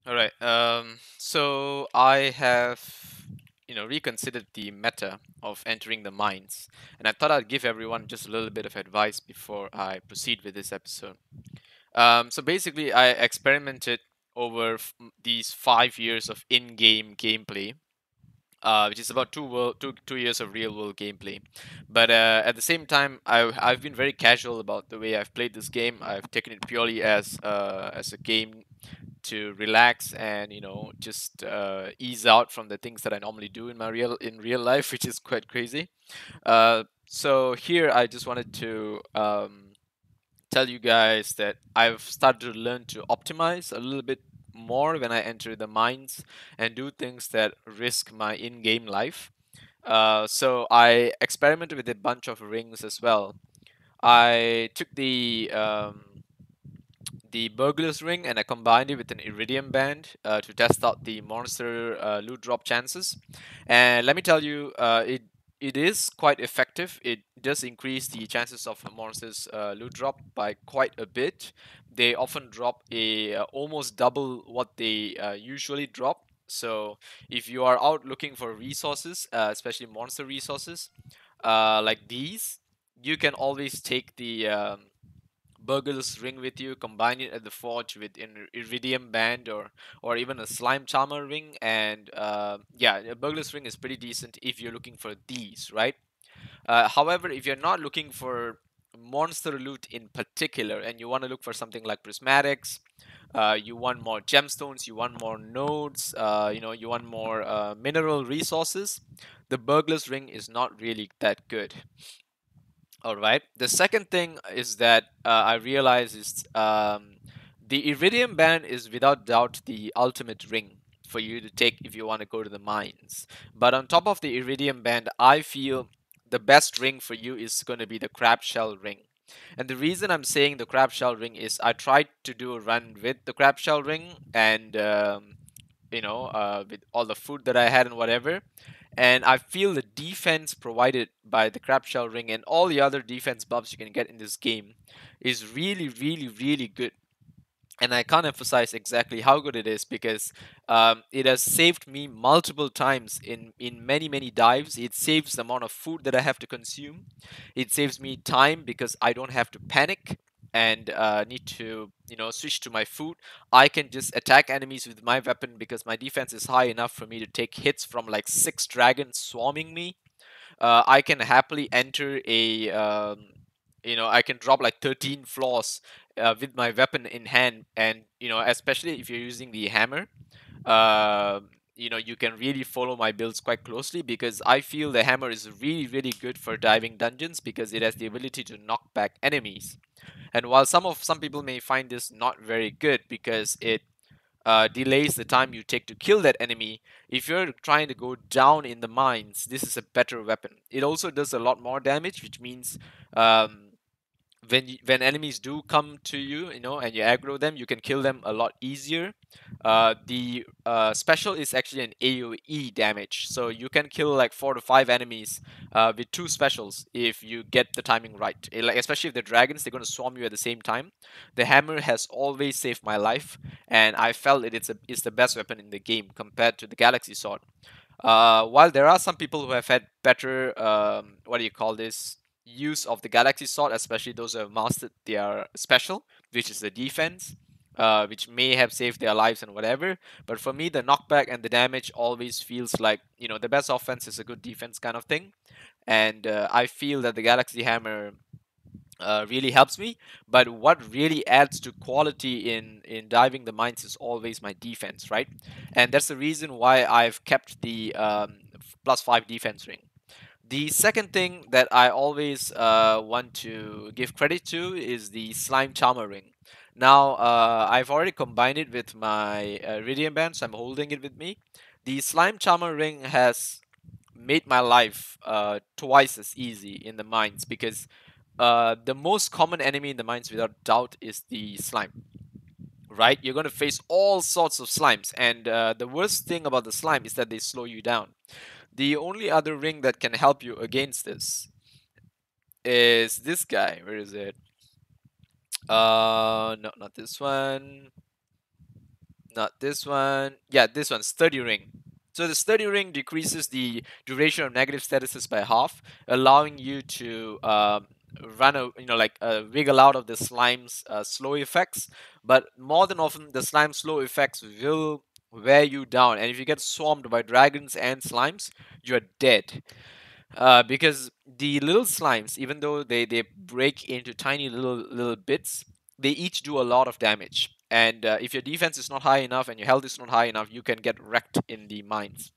All right. So I have, reconsidered the meta of entering the mines, and I thought I'd give everyone just a little bit of advice before I proceed with this episode. So basically, I experimented over these 5 years of in-game gameplay, which is about 2 years of real-world gameplay. But at the same time, I've been very casual about the way I've played this game. I've taken it purely as a game to relax and just ease out from the things that I normally do in real life, which is quite crazy. So here I just wanted to tell you guys that I've started to learn to optimize a little bit more when I enter the mines and do things that risk my in-game life. So I experimented with a bunch of rings as well. I took the burglar's ring and I combined it with an iridium band to test out the monster loot drop chances. And let me tell you, it is quite effective. It does increase the chances of a monster's loot drop by quite a bit. They often drop a almost double what they usually drop. So if you are out looking for resources, especially monster resources like these, you can always take the burglar's ring with you, combine it at the forge with an iridium band or even a slime charmer ring, and yeah, a burglar's ring is pretty decent if you're looking for these, right? However, if you're not looking for monster loot in particular and you want to look for something like prismatics, you want more gemstones, you want more nodes, you want more mineral resources, the burglar's ring is not really that good. All right. The second thing is that I realize is the Iridium Band is without doubt the ultimate ring for you to take if you want to go to the mines. But on top of the Iridium Band, I feel the best ring for you is going to be the Crab Shell ring. And the reason I'm saying the Crab Shell ring is I tried to do a run with the Crab Shell ring and with all the food that I had and whatever. And I feel the defense provided by the Crab Shell Ring and all the other defense buffs you can get in this game is really, really, really good. And I can't emphasize exactly how good it is because it has saved me multiple times in many, many dives. It saves the amount of food that I have to consume. It saves me time because I don't have to panic and need to switch to my food. I can just attack enemies with my weapon because my defense is high enough for me to take hits from like 6 dragons swarming me. I can happily enter I can drop like 13 floors with my weapon in hand, and especially if you're using the hammer, uh, you can really follow my builds quite closely because I feel the hammer is really, really good for diving dungeons because it has the ability to knock back enemies. And while some people may find this not very good because it delays the time you take to kill that enemy. If you're trying to go down in the mines, this is a better weapon. It also does a lot more damage, which means um, when enemies do come to you, and you aggro them, you can kill them a lot easier. The special is actually an AoE damage, so you can kill like 4 to 5 enemies with two specials if you get the timing right. Like especially if they're dragons, they're going to swarm you at the same time. The hammer has always saved my life, and I felt it's the best weapon in the game compared to the Galaxy Sword. While there are some people who have had better, what do you call this, use of the Galaxy Sword, especially those who have mastered their special, which is the defense, which may have saved their lives and whatever. But for me, the knockback and the damage always feels like, the best offense is a good defense kind of thing. And I feel that the Galaxy Hammer really helps me. But what really adds to quality in diving the mines is always my defense, right? And that's the reason why I've kept the +5 defense ring. The second thing that I always want to give credit to is the slime charmer ring. Now I've already combined it with my iridium band, so I'm holding it with me. The slime charmer ring has made my life twice as easy in the mines because the most common enemy in the mines, without doubt, is the slime. Right? You're going to face all sorts of slimes, and the worst thing about the slime is that they slow you down. The only other ring that can help you against this is this guy. Where is it? No, not this one. Not this one. Yeah, this one, Sturdy Ring. So the Sturdy Ring decreases the duration of negative statuses by half, allowing you to run a like wiggle out of the slime's slow effects. But more than often, the slime slow effects will wear you down, and if you get swarmed by dragons and slimes, you're dead. Because the little slimes, even though they break into tiny little bits, they each do a lot of damage. And if your defense is not high enough and your health is not high enough, you can get wrecked in the mines.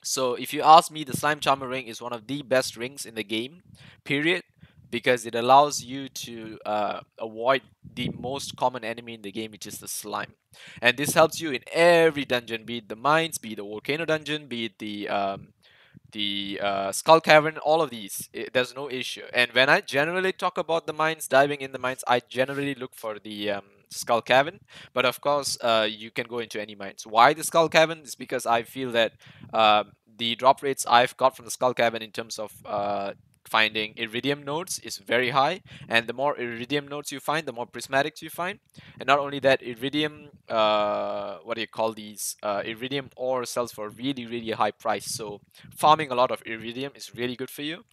So if you ask me, the Slime Charmer ring is one of the best rings in the game, period, because it allows you to avoid the most common enemy in the game, which is the slime. And this helps you in every dungeon, be it the mines, be it the volcano dungeon, be it the skull cavern, all of these, there's no issue. And when I generally talk about the mines, diving in the mines, I generally look for the skull cavern. But of course, you can go into any mines. Why the skull cavern? Is because I feel that the drop rates I've got from the skull cavern in terms of finding iridium nodes is very high, and the more iridium nodes you find, the more prismatics you find. And not only that, iridium, what do you call these, iridium ore sells for a really high price. So farming a lot of iridium is really good for you.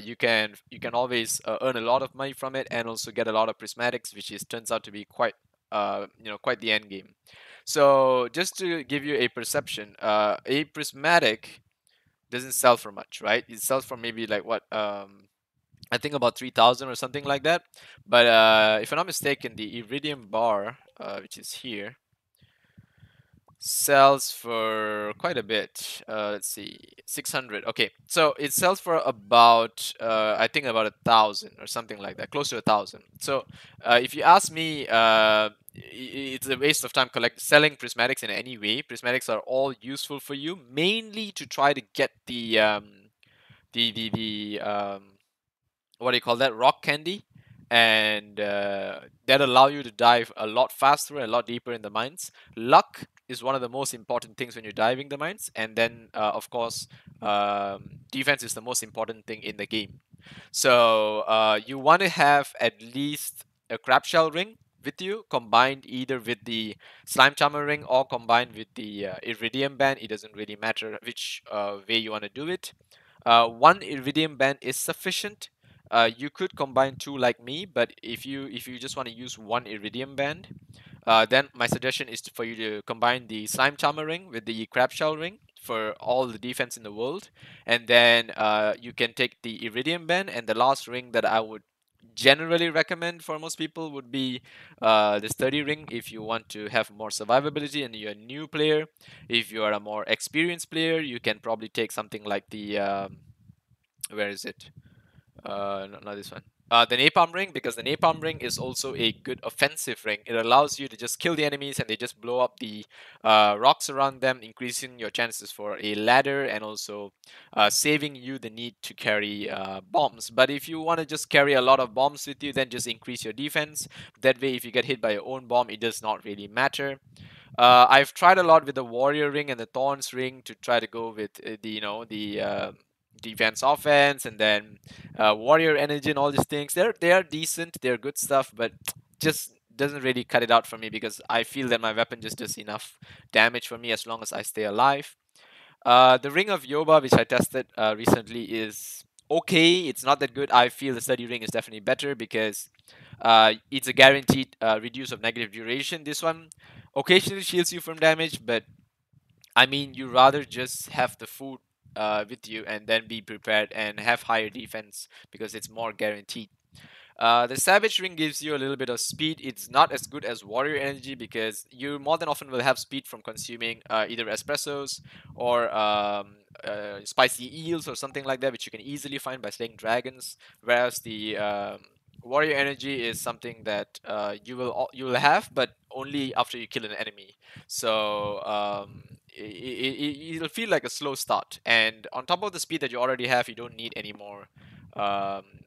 You can always earn a lot of money from it, and also get a lot of prismatics, which is turns out to be quite quite the end game. So just to give you a perception, a prismatic doesn't sell for much, right? It sells for maybe like what, I think about 3,000 or something like that. But if I'm not mistaken, the iridium bar, which is here, sells for quite a bit. Let's see, 600. Okay, so it sells for about I think about 1,000 or something like that, close to 1,000. So if you ask me, it's a waste of time selling prismatics in any way. Prismatics are all useful for you, mainly to try to get the what do you call that, rock candy, and that allow you to dive a lot faster, a lot deeper in the mines. Luck is one of the most important things when you're diving the mines, and then of course, defense is the most important thing in the game. So you want to have at least a crab shell ring with you, combined either with the slime charmer ring or combined with the iridium band. It doesn't really matter which way you want to do it. One iridium band is sufficient. You could combine two like me, but if you just want to use one iridium band, then my suggestion is for you to combine the slime charmer ring with the crab shell ring for all the defense in the world, and then you can take the iridium band. And the last ring that I would generally recommend for most people would be the sturdy ring if you want to have more survivability and you're a new player. If you are a more experienced player, you can probably take something like the where is it? Not this one. The napalm ring, because the napalm ring is also a good offensive ring. It allows you to just kill the enemies and they just blow up the rocks around them, increasing your chances for a ladder, and also saving you the need to carry bombs. But if you want to just carry a lot of bombs with you, then just increase your defense. That way, if you get hit by your own bomb, it does not really matter. I've tried a lot with the warrior ring and the thorns ring to try to go with the defense offense, and then warrior energy and all these things. They are decent, they're good stuff, but just doesn't really cut it out for me, because I feel that my weapon just does enough damage for me as long as I stay alive. The ring of Yoba, which I tested recently, is okay. It's not that good. I feel the study ring is definitely better, because it's a guaranteed reduce of negative duration. This one occasionally shields you from damage, but I mean, you rather just have the food with you and then be prepared and have higher defense, because it's more guaranteed. The Savage Ring gives you a little bit of speed. It's not as good as Warrior Energy, because you more than often will have speed from consuming either espressos or spicy eels or something like that, which you can easily find by slaying dragons. Whereas the Warrior Energy is something that you will have, but only after you kill an enemy. So it'll feel like a slow start, and on top of the speed that you already have, you don't need any more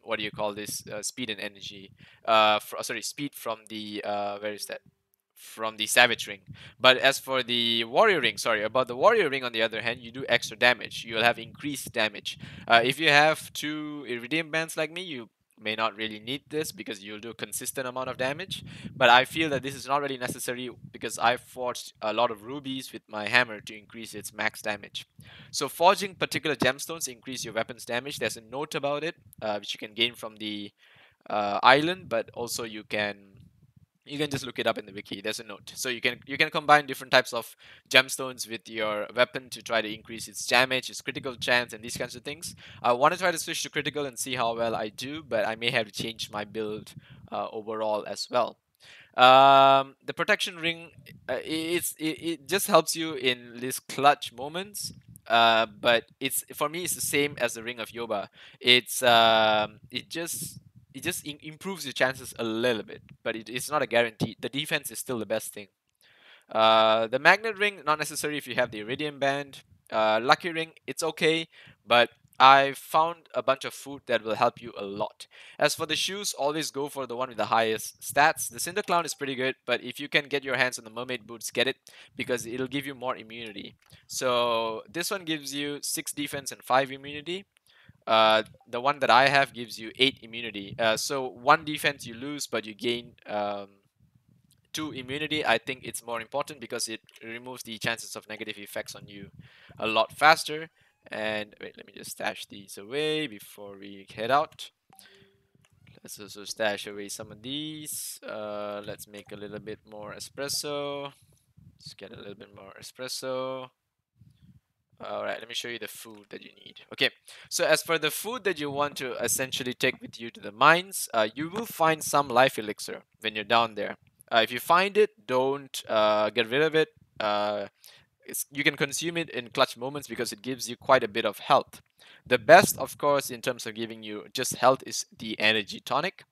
what do you call this, speed and energy, sorry, speed from the where is that, from the savage ring. But as for the warrior ring, sorry about the warrior ring, on the other hand, you do extra damage. You'll have increased damage if you have two iridium bands like me. You may not really need this because you'll do consistent amount of damage. But I feel that this is not really necessary because I forged a lot of rubies with my hammer to increase its max damage. So forging particular gemstones increase your weapons damage. There's a note about it, which you can gain from the island, but also you can just look it up in the wiki. There's a note. So you can combine different types of gemstones with your weapon to try to increase its damage, its critical chance, and these kinds of things. I want to try to switch to critical and see how well I do, but I may have to change my build overall as well. The protection ring, it just helps you in these clutch moments. But it's for me it's the same as the ring of Yoba. It just improves your chances a little bit, but it's not a guarantee. The defense is still the best thing. The magnet ring, not necessary if you have the iridium band. Lucky ring, it's okay, but I found a bunch of food that will help you a lot. As for the shoes, always go for the one with the highest stats. The Cinder Clown is pretty good, but if you can get your hands on the mermaid boots, get it because it'll give you more immunity. So this one gives you 6 defense and 5 immunity. The one that I have gives you 8 immunity. So 1 defense you lose, but you gain 2 immunity. I think it's more important because it removes the chances of negative effects on you a lot faster. And wait, let me just stash these away before we head out. Let's also stash away some of these. Let's make a little bit more espresso. Let's get a little bit more espresso. Alright, let me show you the food that you need. Okay, so as for the food that you want to essentially take with you to the mines, you will find some life elixir when you're down there. If you find it, don't get rid of it. You can consume it in clutch moments because it gives you quite a bit of health. The best, of course, in terms of giving you just health is the energy tonic.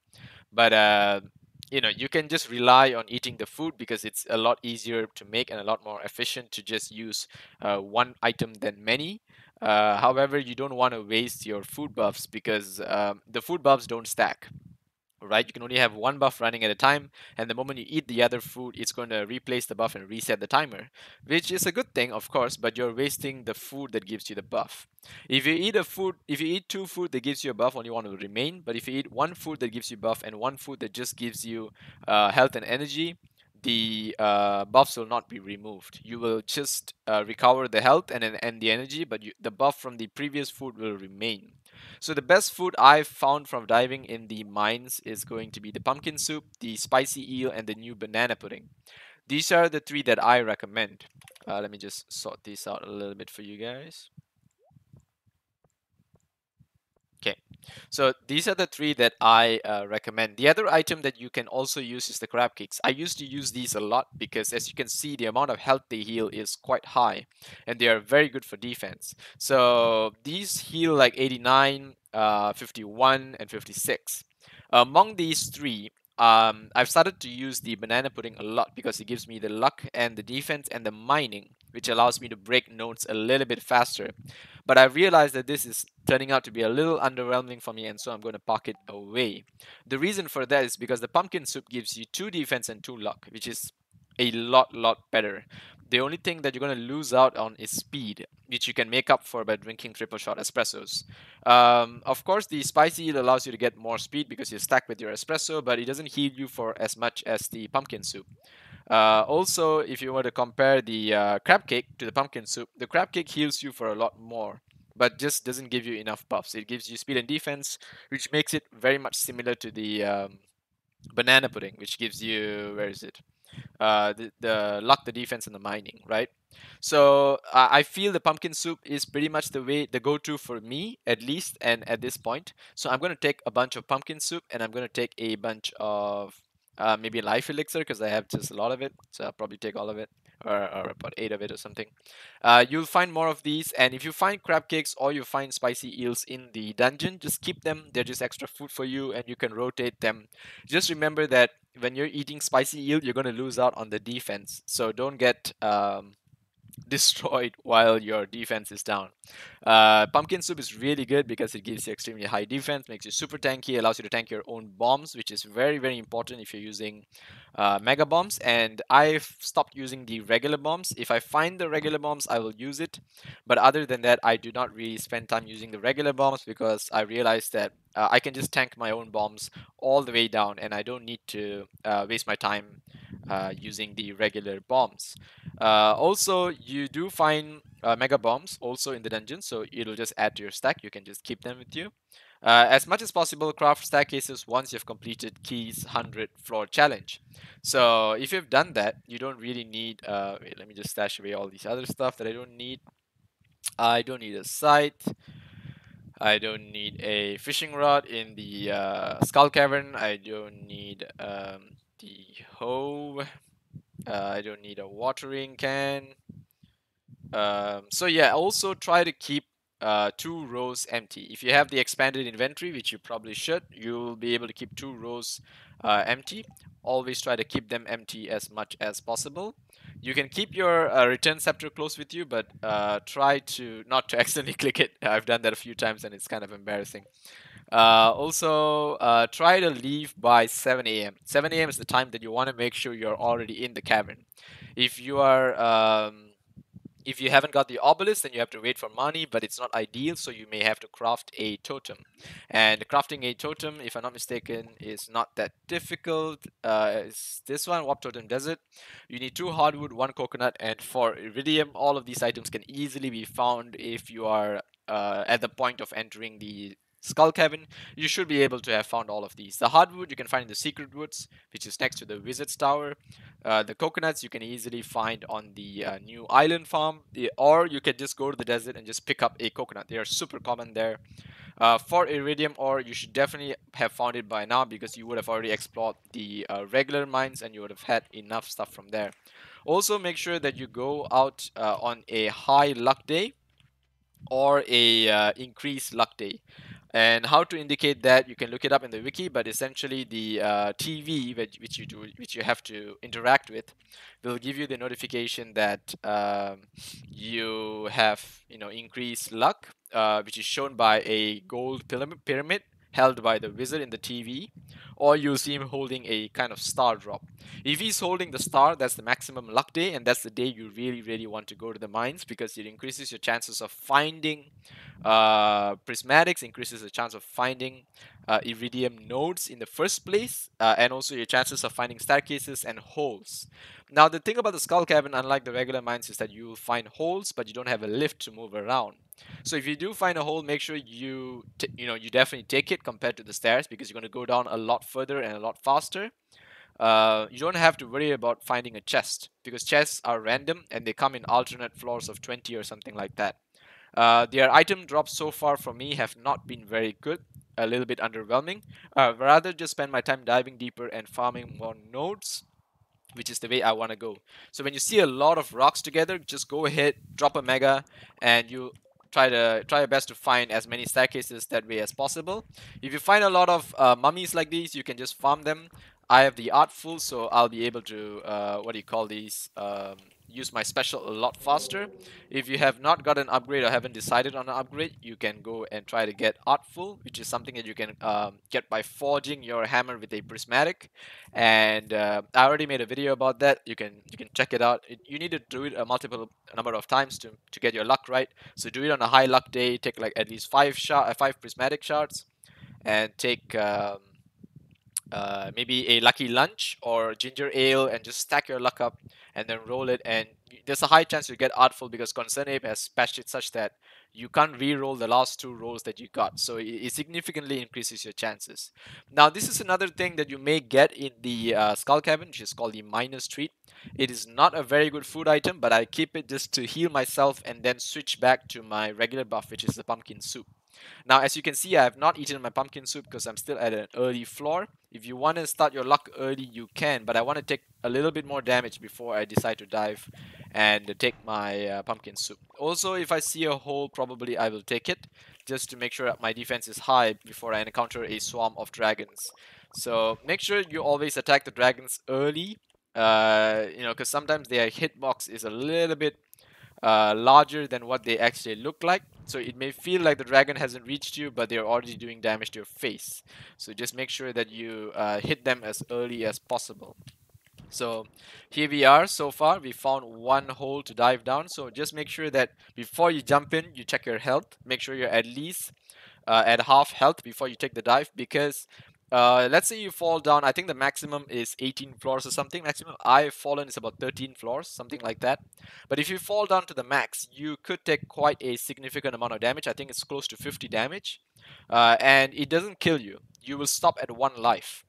But you can just rely on eating the food because it's a lot easier to make and a lot more efficient to just use one item than many. However, you don't want to waste your food buffs because the food buffs don't stack. Right, you can only have one buff running at a time, and the moment you eat the other food, it's going to replace the buff and reset the timer, which is a good thing, of course, but you're wasting the food that gives you the buff. If you eat 2 food that gives you a buff, only one will remain. But if you eat 1 food that gives you buff and 1 food that just gives you health and energy, the buffs will not be removed. You will just recover the health and the energy, but the buff from the previous food will remain. So the best food I've found from diving in the mines is going to be the pumpkin soup, the spicy eel, and the new banana pudding. These are the 3 that I recommend. Let me just sort these out a little bit for you guys. Okay, so these are the 3 that I recommend. The other item that you can also use is the crab cakes. I used to use these a lot because, as you can see, the amount of health they heal is quite high, and they are very good for defense. So these heal like 89, 51, and 56. Among these 3, I've started to use the banana pudding a lot because it gives me the luck and the defense and the mining, which allows me to break nodes a little bit faster. But I realized that this is turning out to be a little underwhelming for me, and so I'm going to park it away. The reason for that is because the pumpkin soup gives you 2 defense and 2 luck, which is a lot better. The only thing that you're going to lose out on is speed, which you can make up for by drinking triple shot espressos. Of course, the spicy eel allows you to get more speed because you're stuck with your espresso, but it doesn't heal you for as much as the pumpkin soup. Also, if you were to compare the crab cake to the pumpkin soup, the crab cake heals you for a lot more, but just doesn't give you enough buffs. It gives you speed and defense, which makes it very much similar to the banana pudding, which gives you, where is it? The luck, the defense, and the mining, right? So I feel the pumpkin soup is pretty much the go-to for me, at least, and at this point. So I'm going to take a bunch of pumpkin soup, and I'm going to take a bunch of maybe life elixir because I have just a lot of it. So I'll probably take all of it, or about 8 of it or something. You'll find more of these, and if you find crab cakes or you find spicy eels in the dungeon, just keep them. They're just extra food for you, and you can rotate them. Just remember that when you're eating spicy eel, you're going to lose out on the defense. So don't get destroyed while your defense is down. Pumpkin soup is really good because it gives you extremely high defense, makes you super tanky, allows you to tank your own bombs, which is very, very important if you're using mega bombs. And I've stopped using the regular bombs. If I find the regular bombs, I will use it. But other than that, I do not really spend time using the regular bombs because I realized that I can just tank my own bombs all the way down, and I don't need to waste my time using the regular bombs. Also, you do find mega bombs also in the dungeon, so it'll just add to your stack. You can just keep them with you. As much as possible, craft staircases once you've completed Key's 100 floor challenge. So if you've done that, you don't really need. Wait, let me just stash away all these other stuff that I don't need. I don't need a sight. I don't need a fishing rod in the skull cavern. I don't need the hoe. I don't need a watering can. So yeah, also try to keep 2 rows empty. If you have the expanded inventory, which you probably should, you'll be able to keep 2 rows empty. Always try to keep them empty as much as possible. You can keep your return scepter close with you, but try to not to accidentally click it. I've done that a few times and it's kind of embarrassing. Also, try to leave by 7 a.m. 7 a.m. is the time that you want to make sure you're already in the cavern. If you are if you haven't got the obelisk, then you have to wait for money, but it's not ideal, so you may have to craft a totem. And crafting a totem, if I'm not mistaken, is not that difficult. It's this one, Warp Totem Desert. You need 2 hardwood, 1 coconut, and 4 iridium. All of these items can easily be found if you are at the point of entering the Skull Cavern. You should be able to have found all of these. The hardwood you can find in the Secret Woods, which is next to the Wizard's Tower. The coconuts you can easily find on the new island farm, or you can just go to the desert and just pick up a coconut. They are super common there. For iridium ore, you should definitely have found it by now because you would have already explored the regular mines and you would have had enough stuff from there. Also, make sure that you go out on a high luck day or a increased luck day. And how to indicate that, you can look it up in the wiki, but essentially the TV which you have to interact with will give you the notification that you have increased luck, which is shown by a gold pyramid held by the wizard in the TV, or you'll see him holding a kind of star drop. If he's holding the star, that's the maximum luck day, and that's the day you really, really want to go to the mines because it increases your chances of finding prismatics, increases the chance of finding iridium nodes in the first place, and also your chances of finding staircases and holes. Now, the thing about the skull cavern, unlike the regular mines, is that you will find holes, but you don't have a lift to move around. So if you do find a hole, make sure you definitely take it compared to the stairs because you're going to go down a lot further and a lot faster. You don't have to worry about finding a chest because chests are random and they come in alternate floors of 20 or something like that. Their item drops so far for me have not been very good, a little bit underwhelming. Rather just spend my time diving deeper and farming more nodes, which is the way I want to go. So when you see a lot of rocks together, just go ahead, drop a mega, and you try your best to find as many staircases that way as possible. If you find a lot of mummies like these, you can just farm them. I have the artful, so I'll be able to what do you call these? Use my special a lot faster. If you have not got an upgrade or haven't decided on an upgrade, you can go and try to get artful, which is something that you can get by forging your hammer with a prismatic. And I already made a video about that. You can check it out. You need to do it a multiple number of times to get your luck right. So do it on a high luck day. Take like at least five prismatic shards, and take maybe a lucky lunch or ginger ale and just stack your luck up and then roll it, and there's a high chance you get artful because Concern Ape has patched it such that you can't re-roll the last 2 rolls that you got, so it significantly increases your chances. Now this is another thing that you may get in the Skull Cabin, which is called the Miner's Treat. It is not a very good food item, but I keep it just to heal myself and then switch back to my regular buff, which is the pumpkin soup. Now, as you can see, I have not eaten my pumpkin soup because I'm still at an early floor. If you want to start your luck early, you can, but I want to take a little bit more damage before I decide to dive and take my pumpkin soup. Also, if I see a hole, probably I will take it just to make sure that my defense is high before I encounter a swarm of dragons. So make sure you always attack the dragons early, because sometimes their hitbox is a little bit larger than what they actually look like. So it may feel like the dragon hasn't reached you, but they're already doing damage to your face. So just make sure that you hit them as early as possible. So here we are. So far we found one hole to dive down, so just make sure that before you jump in you check your health. Make sure you're at least at half health before you take the dive, because let's say you fall down. I think the maximum is 18 floors or something. Maximum I've fallen is about 13 floors, something like that. But if you fall down to the max, you could take quite a significant amount of damage. I think it's close to 50 damage, and it doesn't kill you. You will stop at 1 life.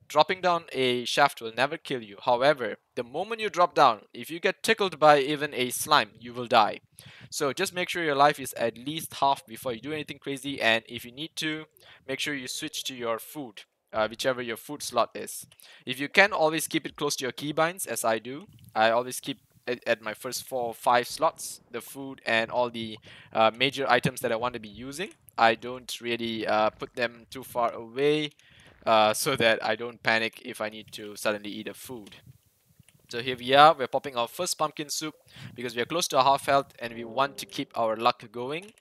Dropping down a shaft will never kill you. However, the moment you drop down, if you get tickled by even a slime, you will die. So just make sure your life is at least half before you do anything crazy, and if you need to, make sure you switch to your food, whichever your food slot is. If you can, always keep it close to your keybinds, as I do. I always keep at my first 4 or 5 slots the food and all the major items that I want to be using. I don't really put them too far away, so that I don't panic if I need to suddenly eat a food. So here we are, we're popping our first pumpkin soup because we are close to our half health and we want to keep our luck going.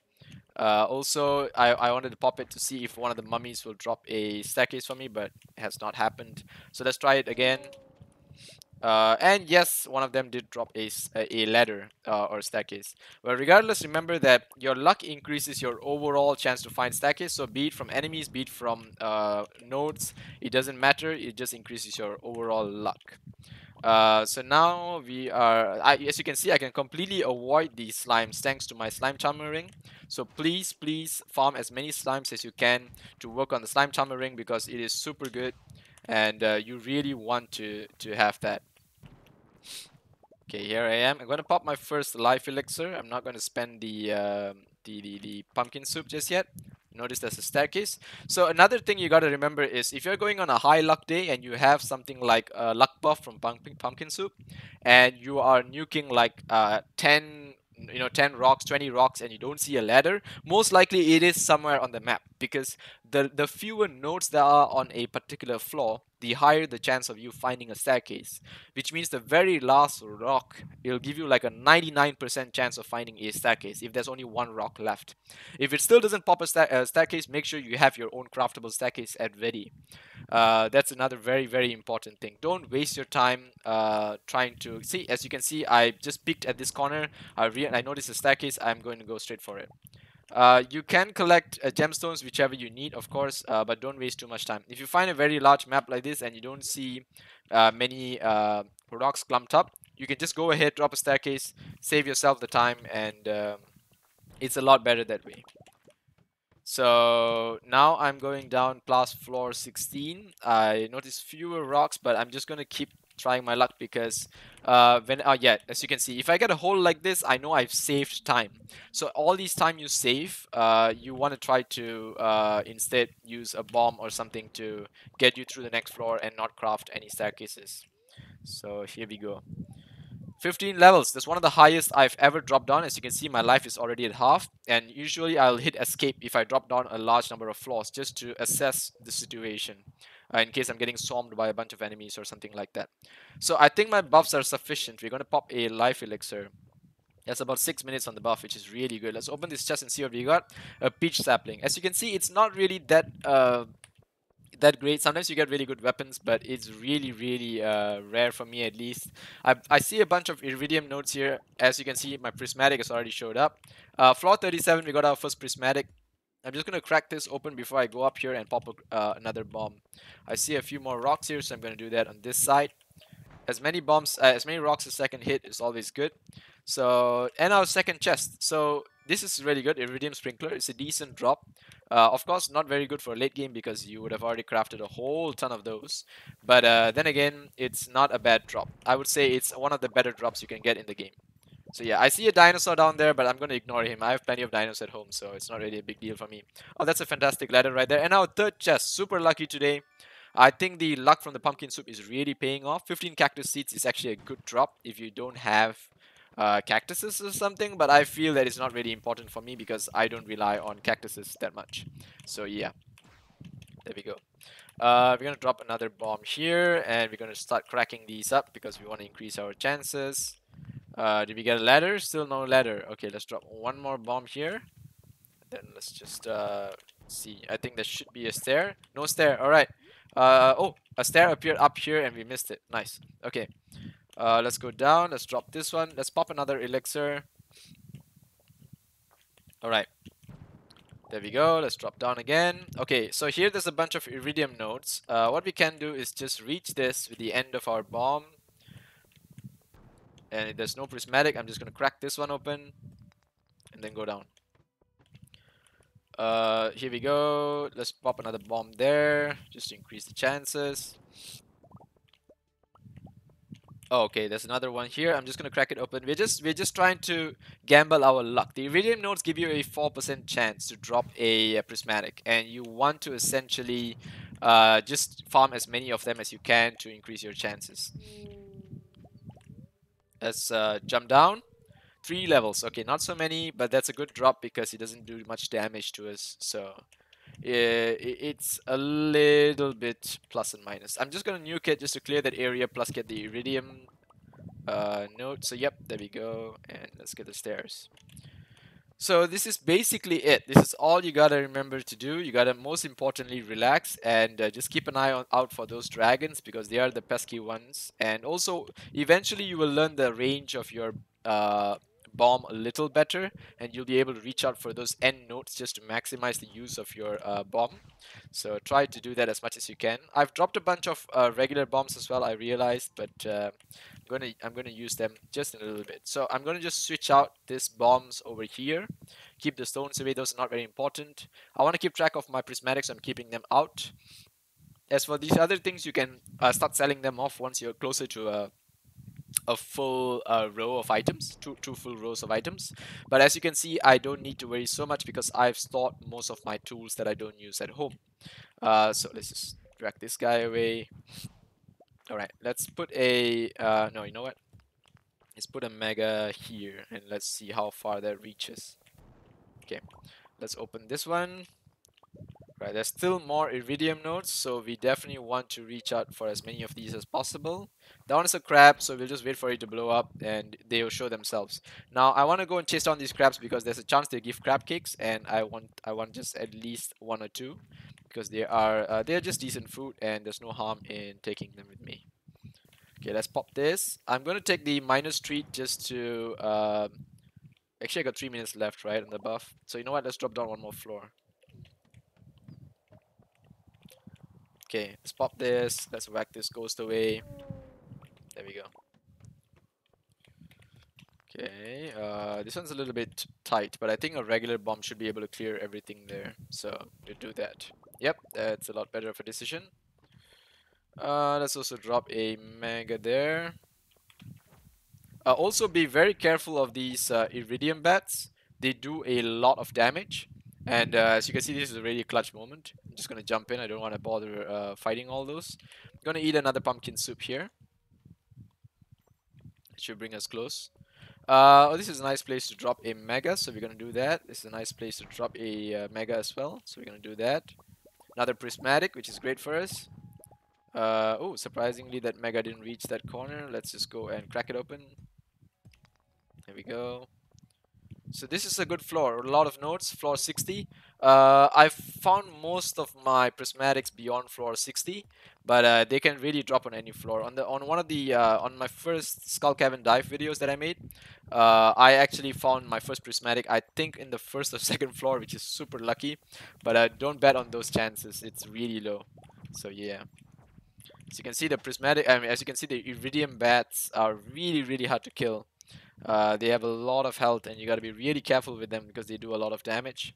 Also, I wanted to pop it to see if one of the mummies will drop a staircase for me, but it has not happened. So let's try it again. And yes, one of them did drop a ladder or staircase. But regardless, remember that your luck increases your overall chance to find staircase. So be it from enemies, be it from nodes, it doesn't matter. It just increases your overall luck. So now we are, as you can see, I can completely avoid these slimes thanks to my slime charmer ring. So please farm as many slimes as you can to work on the slime charmer ring, because it is super good, and you really want to have that. Okay, here I am. I'm gonna pop my first life elixir. I'm not gonna spend the pumpkin soup just yet. Notice there's a staircase. So another thing you gotta remember is if you're going on a high luck day and you have something like a luck buff from pumpkin soup, and you are nuking like 10 rocks, 20 rocks, and you don't see a ladder, most likely it is somewhere on the map, because the fewer nodes that are on a particular floor, the higher the chance of you finding a staircase, which means the very last rock, it'll give you like a 99% chance of finding a staircase if there's only one rock left. If it still doesn't pop a staircase, make sure you have your own craftable staircase at ready. That's another very important thing. Don't waste your time trying to see. As you can see, I just peeked at this corner. I noticed a staircase. I'm going to go straight for it. You can collect gemstones, whichever you need, of course, but don't waste too much time. If you find a very large map like this and you don't see many rocks clumped up, you can just go ahead, drop a staircase, save yourself the time, and it's a lot better that way. So now I'm going down past floor 16. I noticed fewer rocks, but I'm just gonna keep trying my luck, because yeah, as you can see, if I get a hole like this, I know I've saved time. So all these time you save, you want to try to instead use a bomb or something to get you through the next floor and not craft any staircases. So here we go. 15 levels. That's one of the highest I've ever dropped down. As you can see, my life is already at half, and usually I'll hit escape if I drop down a large number of floors, just to assess the situation in case I'm getting swarmed by a bunch of enemies or something like that. So I think my buffs are sufficient. We're going to pop a life elixir. That's about 6 minutes on the buff, which is really good. Let's open this chest and see what we got. A peach sapling. As you can see, it's not really that great. Sometimes you get really good weapons, but it's really rare for me, at least. I see a bunch of iridium nodes here. As you can see, my prismatic has already showed up. Floor 37, we got our first prismatic. I'm just gonna crack this open before I go up here and pop another bomb. I see a few more rocks here, so I'm gonna do that on this side. As many bombs, as many rocks as I can hit is always good. So, and our second chest. So this is really good. Iridium sprinkler. It's a decent drop. Of course, not very good for late game because you would have already crafted a whole ton of those. But then again, it's not a bad drop. I would say it's one of the better drops you can get in the game. So yeah, I see a dinosaur down there, but I'm going to ignore him. I have plenty of dinos at home, so it's not really a big deal for me. Oh, that's a fantastic ladder right there. And our third chest. Super lucky today. I think the luck from the pumpkin soup is really paying off. 15 cactus seeds is actually a good drop if you don't have cactuses or something, but I feel that it's not really important for me because I don't rely on cactuses that much. So yeah, there we go. We're gonna drop another bomb here, and we're gonna start cracking these up because we want to increase our chances. Did we get a ladder? Still no ladder. Okay, let's drop one more bomb here. Then let's just see. I think there should be a stair. No stair. All right. Oh, a stair appeared up here and we missed it. Nice. Okay. Let's go down. Let's drop this one. Let's pop another elixir. All right. There we go. Let's drop down again. Okay, so here there's a bunch of iridium nodes. What we can do is just reach this with the end of our bomb. And if there's no prismatic, I'm just going to crack this one open and then go down. Here we go. Let's pop another bomb there just to increase the chances. Oh, okay, there's another one here. I'm just gonna crack it open. We're just trying to gamble our luck. The iridium nodes give you a 4% chance to drop a prismatic, and you want to essentially just farm as many of them as you can to increase your chances. Let's jump down. 3 levels. Okay, not so many, but that's a good drop because it doesn't do much damage to us. So it's a little bit plus and minus. I'm just gonna nuke it just to clear that area plus get the iridium node. So yep, there we go, and let's get the stairs. So this is basically it. This is all you gotta remember to do. You gotta most importantly relax and just keep an eye out for those dragons because they are the pesky ones. And also eventually you will learn the range of your bomb a little better, and you'll be able to reach out for those end nodes just to maximize the use of your bomb. So try to do that as much as you can. I've dropped a bunch of regular bombs as well, I realized, but I'm gonna use them just in a little bit. So I'm gonna just switch out these bombs over here. Keep the stones away; those are not very important. I want to keep track of my prismatics. So I'm keeping them out. As for these other things, you can start selling them off once you're closer to a full row of items, two full rows of items. But as you can see, I don't need to worry so much because I've stored most of my tools that I don't use at home. So let's just drag this guy away. All right, let's put a no, you know what? Let's put a mega here and let's see how far that reaches. Okay, let's open this one. Right, there's still more iridium nodes, so we definitely want to reach out for as many of these as possible. That one is a crab, so we'll just wait for it to blow up and they will show themselves. Now I want to go and chase down these crabs because there's a chance they give crab cakes, and I want just at least 1 or 2 because they're just decent food and there's no harm in taking them with me. Okay, let's pop this. I'm gonna take the minus treat just to actually I got 3 minutes left, right, on the buff. So you know what? Let's drop down one more floor. Okay, let's pop this. Let's whack this ghost away. There we go. Okay, this one's a little bit tight, but I think a regular bomb should be able to clear everything there. So we'll do that. Yep, that's a lot better of a decision. Let's also drop a mega there. Also be very careful of these iridium bats. They do a lot of damage. And as you can see, this is a really clutch moment. I'm just going to jump in. I don't want to bother fighting all those. I'm going to eat another pumpkin soup here. It should bring us close. Oh, this is a nice place to drop a mega, so we're going to do that. This is a nice place to drop a mega as well, so we're going to do that. Another prismatic, which is great for us. Oh, surprisingly, that mega didn't reach that corner. Let's just go and crack it open. There we go. So this is a good floor, a lot of nodes, floor 60. I've found most of my prismatics beyond floor 60, but they can really drop on any floor. On one of the on my first Skull Cavern dive videos that I made, I actually found my first prismatic, I think in the first or second floor, which is super lucky. But don't bet on those chances; it's really low. So yeah. As you can see, the prismatic, I mean, as you can see, the iridium bats are really hard to kill. They have a lot of health and you gotta be really careful with them because they do a lot of damage.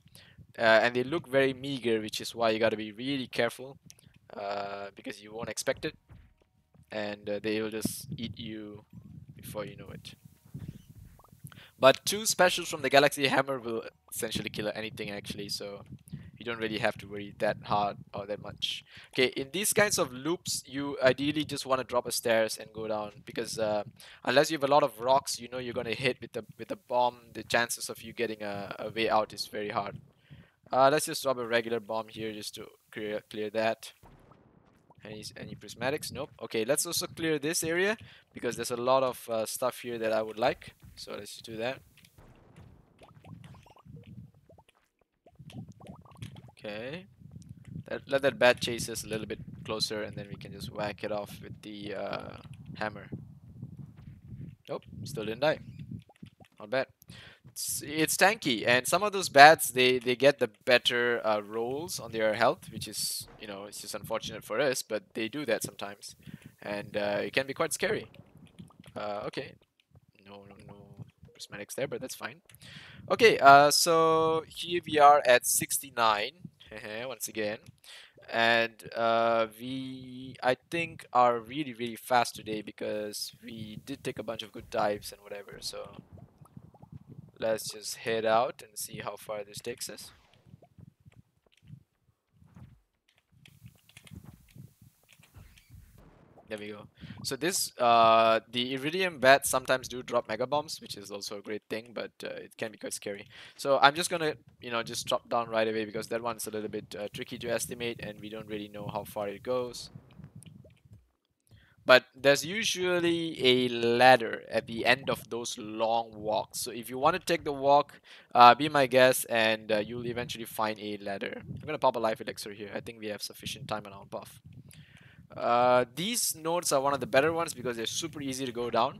And they look very meager, which is why you gotta be really careful because you won't expect it. And they will just eat you before you know it. But 2 specials from the Galaxy Hammer will essentially kill anything actually, so you don't really have to worry that hard or that much. Okay, in these kinds of loops, you ideally just want to drop a stairs and go down because unless you have a lot of rocks, you know you're gonna hit with the bomb. The chances of you getting a way out is very hard. Let's just drop a regular bomb here just to clear that. Any prismatics? Nope. Okay, let's also clear this area because there's a lot of stuff here that I would like. So let's just do that. Okay. Let that bat chase us a little bit closer, and then we can just whack it off with the hammer. Nope, still didn't die. Not bad. It's tanky, and some of those bats they get the better rolls on their health, which is it's just unfortunate for us, but they do that sometimes, and it can be quite scary. Okay, no prismatics there, but that's fine. Okay, so here we are at 69 once again, and we I think are really fast today because we did take a bunch of good dives and whatever. So let's just head out and see how far this takes us. There we go. So this the iridium bats sometimes do drop mega bombs, which is also a great thing, but it can be quite scary. So I'm just gonna just drop down right away because that one's a little bit tricky to estimate, and we don't really know how far it goes. But there's usually a ladder at the end of those long walks. So if you want to take the walk, be my guest, and you'll eventually find a ladder. I'm gonna pop a life elixir here. I think we have sufficient time on our buff. These nodes are one of the better ones because they're super easy to go down.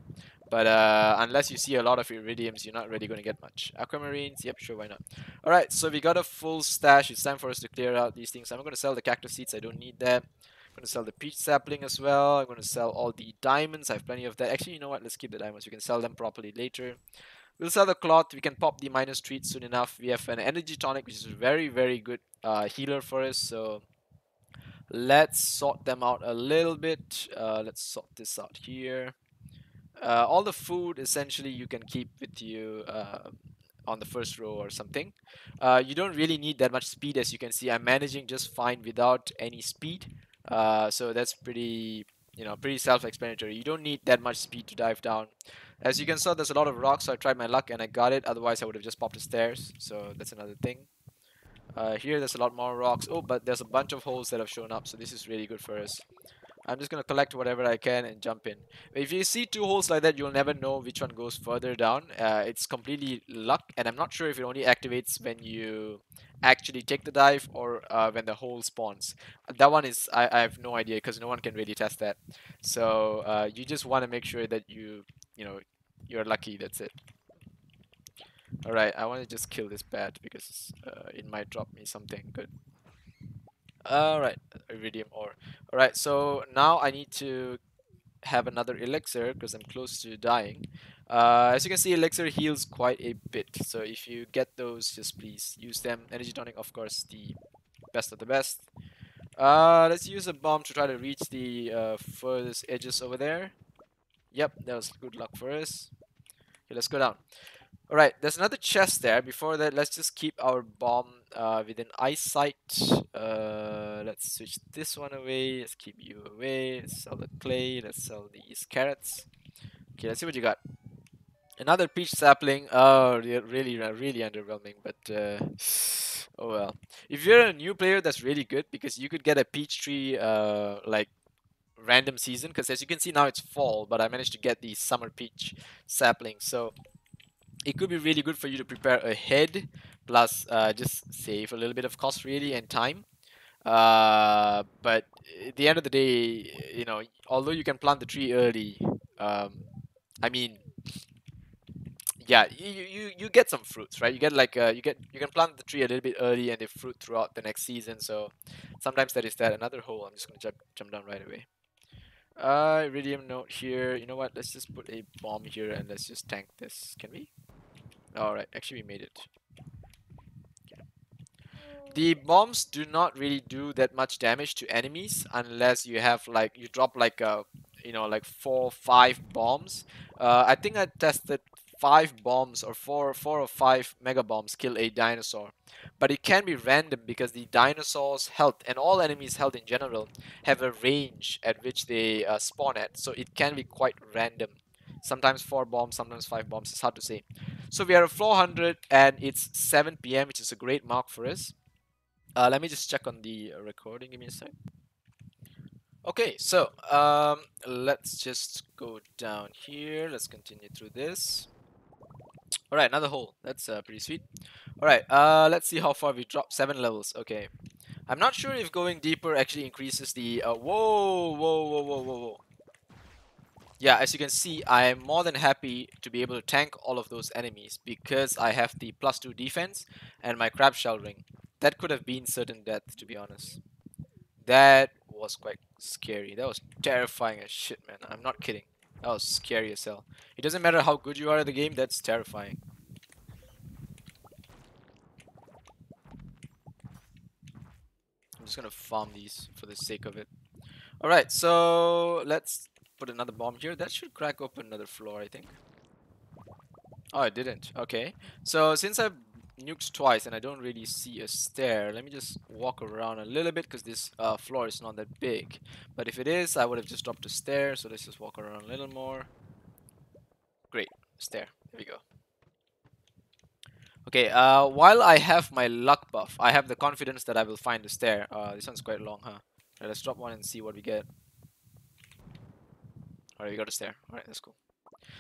But unless you see a lot of iridiums, you're not really going to get much. Aquamarines, yep, sure, why not? Alright, so we got a full stash. It's time for us to clear out these things. I'm going to sell the cactus seeds. I don't need that. I'm going to sell the peach sapling as well. I'm going to sell all the diamonds. I have plenty of that. Actually, you know what? Let's keep the diamonds. We can sell them properly later. We'll sell the cloth. We can pop the minus treat soon enough. We have an energy tonic, which is a very good healer for us. So let's sort them out a little bit. Let's sort this out here. All the food essentially you can keep with you on the first row or something. You don't really need that much speed. As you can see, I'm managing just fine without any speed. So that's pretty pretty self-explanatory. You don't need that much speed to dive down. As you can see, there's a lot of rocks, so I tried my luck and I got it. Otherwise I would have just popped the stairs, so that's another thing. Here there's a lot more rocks. Oh, but there's a bunch of holes that have shown up, so this is really good for us. I'm just gonna collect whatever I can and jump in. If you see two holes like that, you'll never know which one goes further down. It's completely luck, and I'm not sure if it only activates when you actually take the dive or when the hole spawns. That one is I have no idea because no one can really test that. So you just want to make sure that you're lucky. That's it. All right, I want to just kill this bat because it might drop me something good. Alright, iridium ore. Alright, so now I need to have another elixir because I'm close to dying. As you can see, elixir heals quite a bit. So if you get those, just please use them. Energy tonic, of course, the best of the best. Let's use a bomb to try to reach the furthest edges over there. Yep, that was good luck for us. Okay, let's go down. Alright, there's another chest there. Before that, let's just keep our bomb within eyesight. Let's switch this one away. Let's keep you away. Let's sell the clay. Let's sell these carrots. Okay, let's see what you got. Another peach sapling. Oh, really underwhelming, but oh well. If you're a new player, that's really good because you could get a peach tree like random season. Because as you can see now, it's fall, but I managed to get the summer peach sapling. So it could be really good for you to prepare ahead, plus just save a little bit of cost really and time. But at the end of the day, although you can plant the tree early, I mean, yeah, you get some fruits, right? You get like you can plant the tree a little bit early and they fruit throughout the next season. So sometimes that is that. Another hole. I'm just gonna jump down right away. Iridium note here. You know what? Let's just put a bomb here and let's just tank this. Can we? Alright, actually we made it. The bombs do not really do that much damage to enemies unless you have like you drop like like 4 5 bombs. I think I tested 5 bombs or four or five mega bombs kill a dinosaur, but it can be random because the dinosaur's health and all enemies' health in general have a range at which they spawn at, so it can be quite random. Sometimes 4 bombs, sometimes 5 bombs. It's hard to say. So we are at 400 and it's 7 p.m., which is a great mark for us. Let me just check on the recording. Give me a sec. Okay, so let's just go down here. Let's continue through this. All right, another hole. That's pretty sweet. All right, let's see how far we dropped. 7 levels. Okay, I'm not sure if going deeper actually increases the. Whoa, whoa, whoa, whoa, whoa, whoa. Yeah, as you can see, I am more than happy to be able to tank all of those enemies because I have the +2 defense and my crab shell ring. That could have been certain death, to be honest. That was quite scary. That was terrifying as shit, man. I'm not kidding. That was scary as hell. It doesn't matter how good you are at the game, that's terrifying. I'm just gonna farm these for the sake of it. Alright, so let's put another bomb here. That should crack open another floor, I think. Oh, it didn't. Okay. So since I've nuked twice and I don't really see a stair, let me just walk around a little bit because this floor is not that big. But if it is, I would have just dropped a stair. So let's just walk around a little more. Great. Stair. There we go. Okay, while I have my luck buff, I have the confidence that I will find the stair. This one's quite long, huh? Right, let's drop one and see what we get. Alright, we got a stair. Alright, that's cool.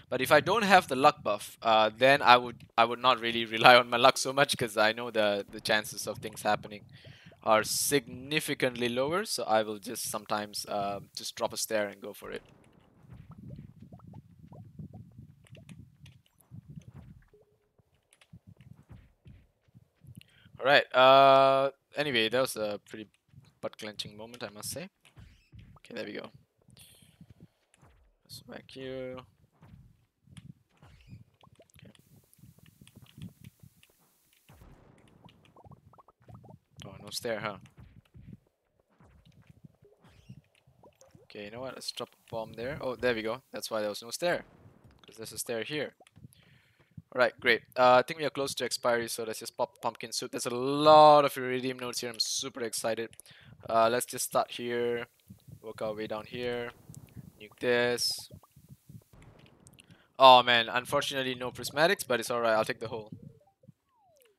But if I don't have the luck buff, then I would not really rely on my luck so much because I know the chances of things happening are significantly lower. So I will just sometimes just drop a stair and go for it. All right. Anyway, that was a pretty butt clenching moment, I must say. Okay, there we go. Let's back here. Oh, no stair, huh? Okay, you know what? Let's drop a bomb there. Oh, there we go. That's why there was no stair. Because there's a stair here. Alright, great. I think we are close to expiry, so let's just pop pumpkin soup. There's a lot of iridium nodes here. I'm super excited. Let's just start here. Work our way down here. Nuke this. Oh man, unfortunately no prismatics, but it's alright. I'll take the hole.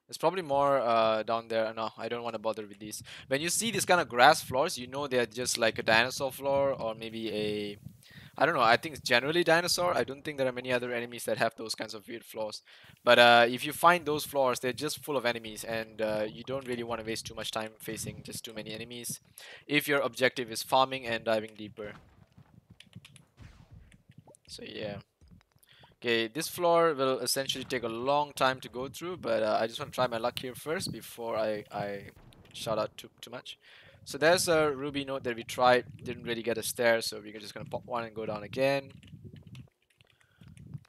There's probably more down there. No, I don't want to bother with these. When you see these kind of grass floors, you know they're just like a dinosaur floor or maybe a... I don't know, I think it's generally dinosaur. I don't think there are many other enemies that have those kinds of weird floors. But if you find those floors, they're just full of enemies and you don't really want to waste too much time facing just too many enemies if your objective is farming and diving deeper. So yeah. Okay, this floor will essentially take a long time to go through, but I just want to try my luck here first before I shout out too much. So there's a ruby node that we tried, didn't really get a stair, so we're just gonna pop one and go down again.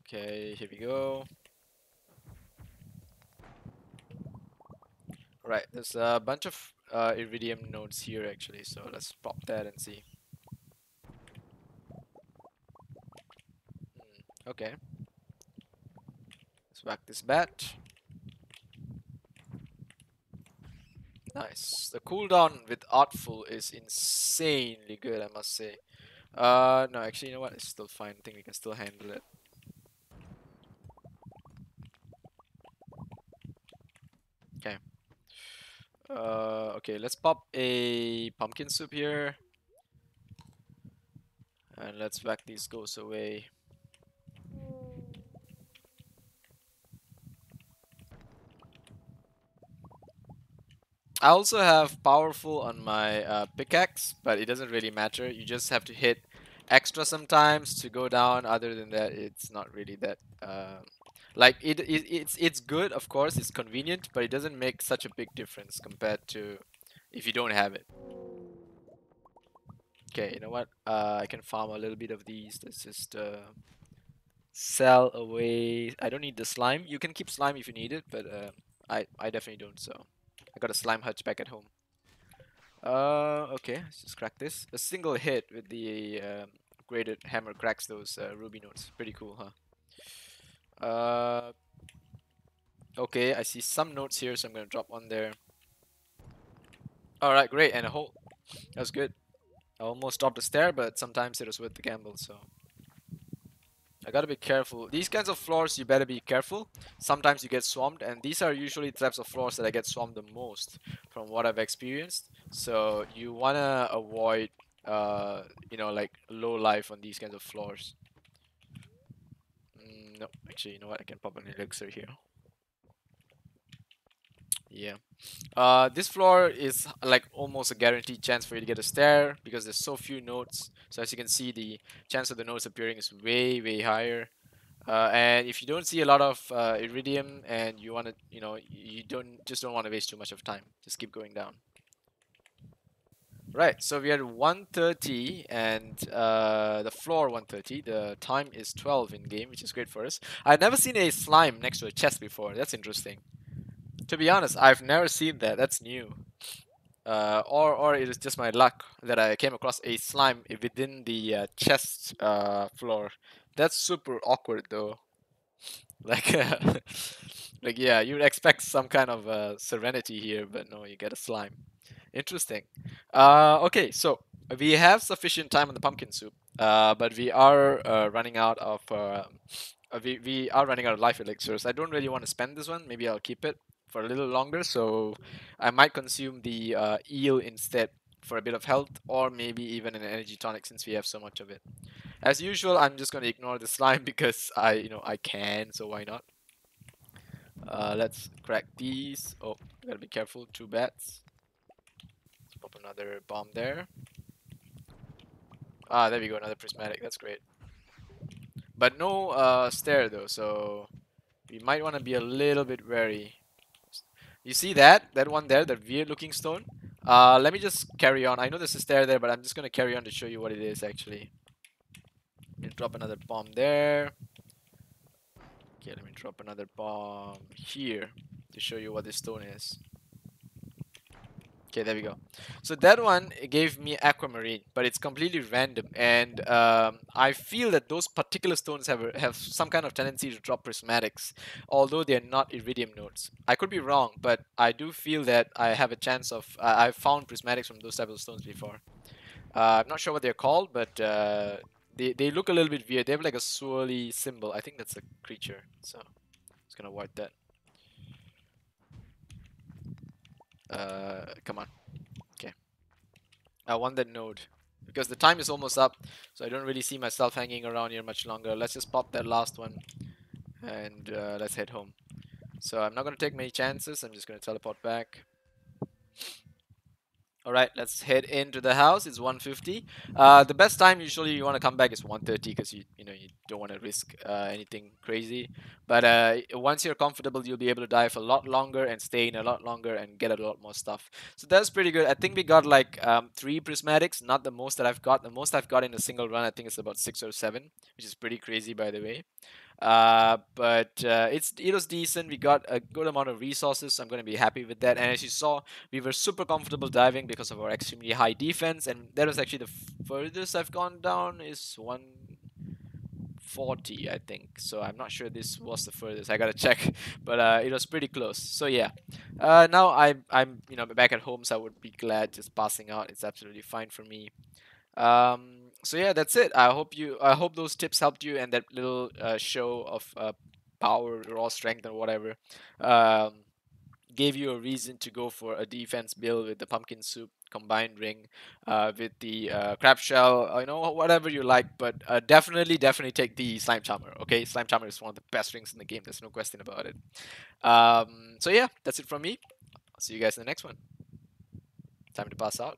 Okay, here we go. Right, there's a bunch of iridium nodes here actually, so let's pop that and see. Okay, let's whack this bat. Nice. The cooldown with Artful is insanely good, I must say. No, actually, you know what? It's still fine. I think we can still handle it. Okay. Okay, let's pop a pumpkin soup here. And let's whack these ghosts away. I also have powerful on my pickaxe, but it doesn't really matter. You just have to hit extra sometimes to go down. Other than that, it's not really that like it's good, of course, it's convenient, but it doesn't make such a big difference compared to if you don't have it. Okay, you know what? I can farm a little bit of these. Let's just sell away. I don't need the slime. You can keep slime if you need it, but I definitely don't. So I got a slime hutch back at home. Okay, let's just crack this. A single hit with the upgraded hammer cracks those ruby nodes. Pretty cool, huh? Okay, I see some notes here, so I'm gonna drop one there. Alright, great, and a hole. That's good. I almost dropped a stair, but sometimes it was worth the gamble, so I gotta be careful. These kinds of floors, you better be careful. Sometimes you get swarmed, and these are usually the types of floors that I get swarmed the most from what I've experienced. So you wanna avoid like low life on these kinds of floors. No, actually, you know what? I can pop an elixir here. Yeah. This floor is like almost a guaranteed chance for you to get a stair because there's so few nodes. So as you can see, the chance of the nodes appearing is way, way higher. And if you don't see a lot of iridium and you want to, you don't want to waste too much of time. Just keep going down. Right, so we are 130 and the floor 130. The time is 12 in game, which is great for us. I've never seen a slime next to a chest before. That's interesting. To be honest, I've never seen that. That's new. Or it is just my luck that I came across a slime within the chest floor. That's super awkward though. Like, like yeah, you'd expect some kind of serenity here, but no, you get a slime. Interesting. Okay, so we have sufficient time on the pumpkin soup, but we are running out of we are running out of life elixirs. I don't really want to spend this one. Maybe I'll keep it for a little longer. So I might consume the eel instead for a bit of health, or maybe even an energy tonic since we have so much of it. As usual, I'm just going to ignore the slime because I can. So why not? Let's crack these. Oh, gotta be careful. Two bats. Let's pop another bomb there. Ah, there we go. Another prismatic. That's great. But no stair though, so we might want to be a little bit wary. You see that? That one there, that weird looking stone? Let me just carry on. I know there's a stair there, but I'm just gonna carry on to show you what it is actually. Let me drop another bomb there. Okay, let me drop another bomb here to show you what this stone is. Okay, there we go. So that one gave me aquamarine, but it's completely random, and I feel that those particular stones have some kind of tendency to drop prismatics, although they are not iridium nodes. I could be wrong, but I do feel that I have a chance of I've found prismatics from those types of stones before. I'm not sure what they're called, but they look a little bit weird. They have like a swirly symbol. I think that's a creature, so just gonna avoid that. Come on. Okay. I want that node because the time is almost up, so I don't really see myself hanging around here much longer. Let's just pop that last one and let's head home. So I'm not going to take many chances. I'm just going to teleport back. All right, let's head into the house. It's 1:50. The best time usually you want to come back is 1:30 because you don't want to risk anything crazy. But once you're comfortable, you'll be able to dive a lot longer and stay in a lot longer and get a lot more stuff. So that's pretty good. I think we got like 3 prismatics, not the most that I've got. The most I've got in a single run, I think it's about 6 or 7, which is pretty crazy by the way. But it was decent. We got a good amount of resources, so I'm going to be happy with that. And as you saw, we were super comfortable diving because of our extremely high defense, and that was actually the furthest I've gone down is 140, I think. So I'm not sure this was the furthest. I gotta check, but it was pretty close. So yeah, now I'm back at home, so I would be glad just passing out. It's absolutely fine for me. So yeah, that's it. I hope those tips helped you, and that little show of power, raw strength, and whatever gave you a reason to go for a defense build with the pumpkin soup combined ring, with the crab shell, whatever you like. But definitely take the slime charmer. Okay, slime charmer is one of the best rings in the game. There's no question about it. So yeah, that's it from me. I'll see you guys in the next one. Time to pass out.